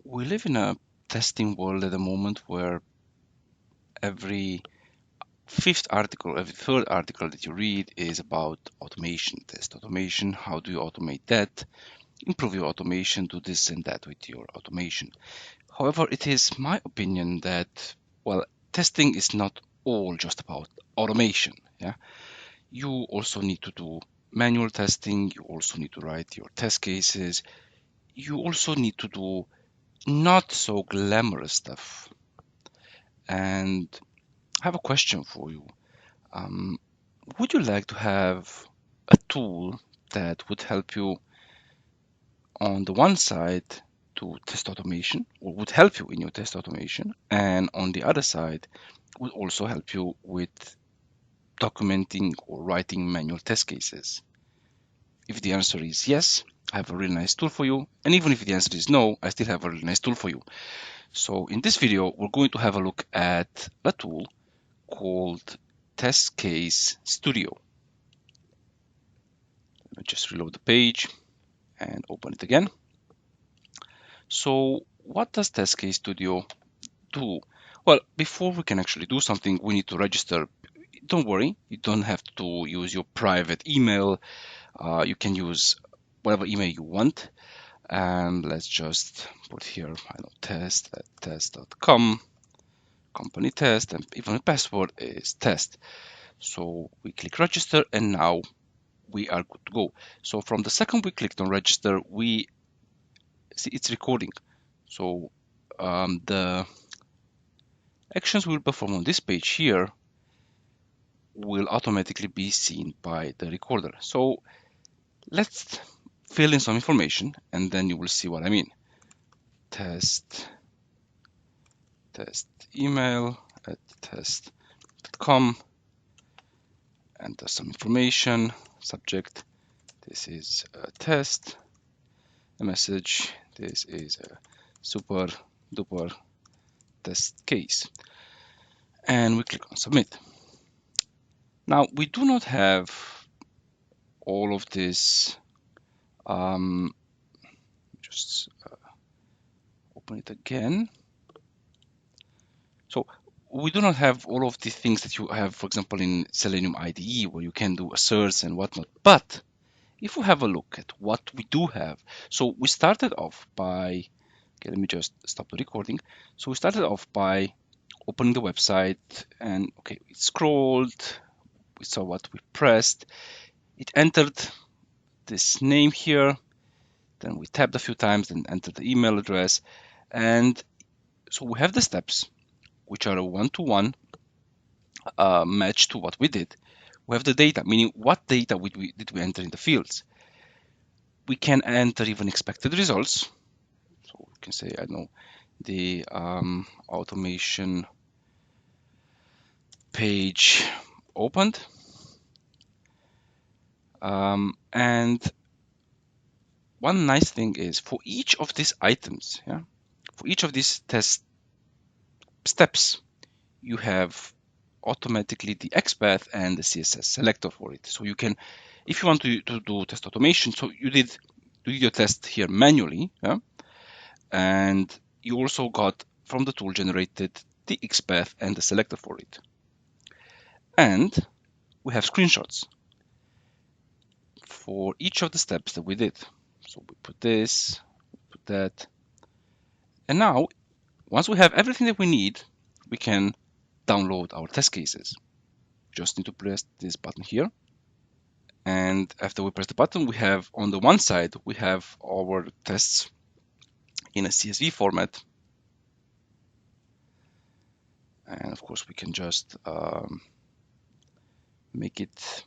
We live in a testing world at the moment where every fifth article, every third article that you read is about automation, test automation. How do you automate that? Improve your automation, do this and that with your automation. However, it is my opinion that, well, testing is not all just about automation. Yeah, you also need to do manual testing. You also need to write your test cases. You also need to do not so glamorous stuff. And I have a question for you. Um, would you like to have a tool that would help you on the one side to test automation, or would help you in your test automation, and on the other side would also help you with documenting or writing manual test cases? If the answer is yes, I have a really nice tool for you. And even if the answer is no, I still have a really nice tool for you. So in this video, we're going to have a look at a tool called Test Case Studio. Let me just reload the page and open it again. So what does Test Case Studio do? Well, before we can actually do something, we need to register. Don't worry, you don't have to use your private email. You can use whatever email you want. And let's just put here, I know, test@test.com, company test, and even the password is test. So we click register, and now we are good to go. So from the second we clicked on register, we see it's recording. So the actions we'll perform on this page here will automatically be seen by the recorder. So let's fill in some information, and then you will see what I mean. Test email at test.com, enter some information. Subject, this is a test. A message, this is a super duper test case. And we click on submit. Now we do not have all of this. Just open it again. So we do not have all of the things that you have, for example, in Selenium IDE, where you can do asserts and whatnot. But if we have a look at what we do have, so we started off by, okay, let me just stop the recording. So we started off by opening the website, and okay, it scrolled, we saw what we pressed, it entered this name here, then we tapped a few times and entered the email address, and so we have the steps, which are a one-to-one match to what we did. We have the data, meaning what data did we enter in the fields. We can enter even expected results. So we can say, I know, the automation page opened. And one nice thing is for each of these items, for each of these test steps, you have automatically the XPath and the CSS selector for it. So you can, if you want to do test automation, so you did your test here manually, and you also got from the tool generated the XPath and the selector for it. And we have screenshots for each of the steps that we did. So we put this, we put that. And now, once we have everything that we need, we can download our test cases. Just need to press this button here. And after we press the button, we have on the one side, we have our tests in a CSV format. And of course, we can just make it,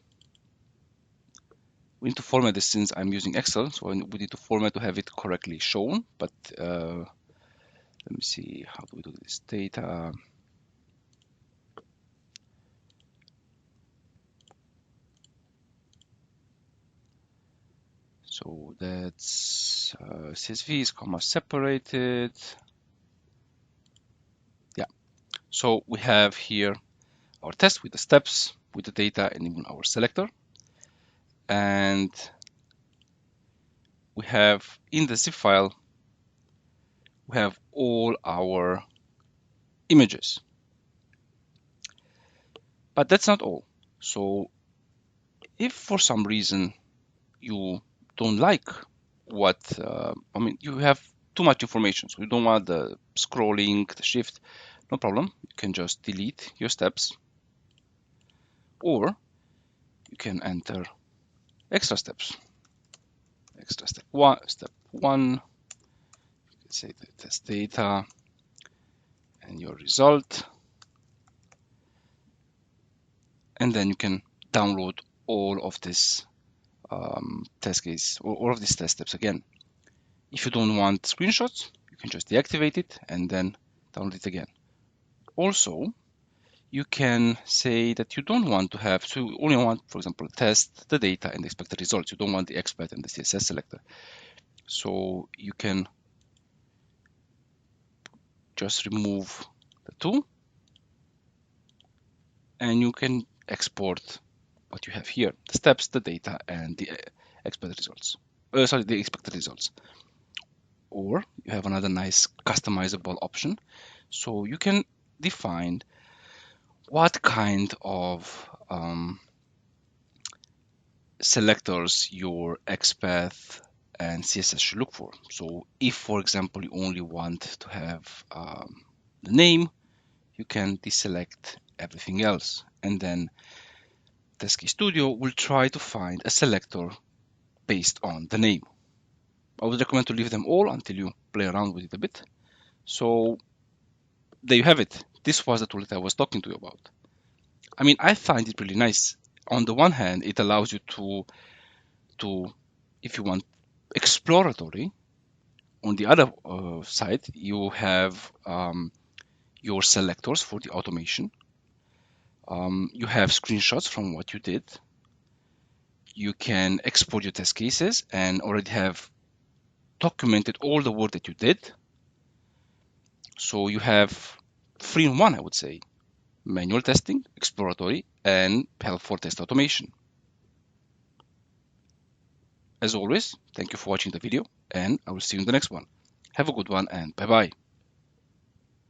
we need to format this since I'm using Excel. So we need to format to have it correctly shown. But let me see, how do we do this? Data. So that's CSV is comma separated. Yeah. So we have here our test with the steps, with the data, and even our selector. And we have in the zip file, we have all our images. But that's not all. So if for some reason you don't like what, you have too much information, so you don't want the scrolling, the shift, no problem. You can just delete your steps, or you can enter extra steps. Extra step one, say the test data and your result, and then you can download all of this test case, or all of these test steps again. If you don't want screenshots, you can just deactivate it and then download it again. Also, you can say that you don't want to have, so you only want, for example, test the data and expect the results. You don't want the XPath and the CSS selector. So you can just remove the two, and you can export what you have here: the steps, the data, and the expected results. The expected results. Or you have another nice customizable option. So you can define what kind of selectors your XPath and CSS should look for. So if, for example, you only want to have the name, you can deselect everything else. And then Test Studio will try to find a selector based on the name. I would recommend to leave them all until you play around with it a bit. So there you have it. This was the tool that I was talking to you about. I mean, I find it really nice. On the one hand, it allows you to if you want exploratory. On the other side, you have your selectors for the automation. You have screenshots from what you did. You can export your test cases and already have documented all the work that you did. So you have 3 in 1, I would say: manual testing, exploratory, and help for test automation. As always, thank you for watching the video, and I will see you in the next one. Have a good one, and bye-bye.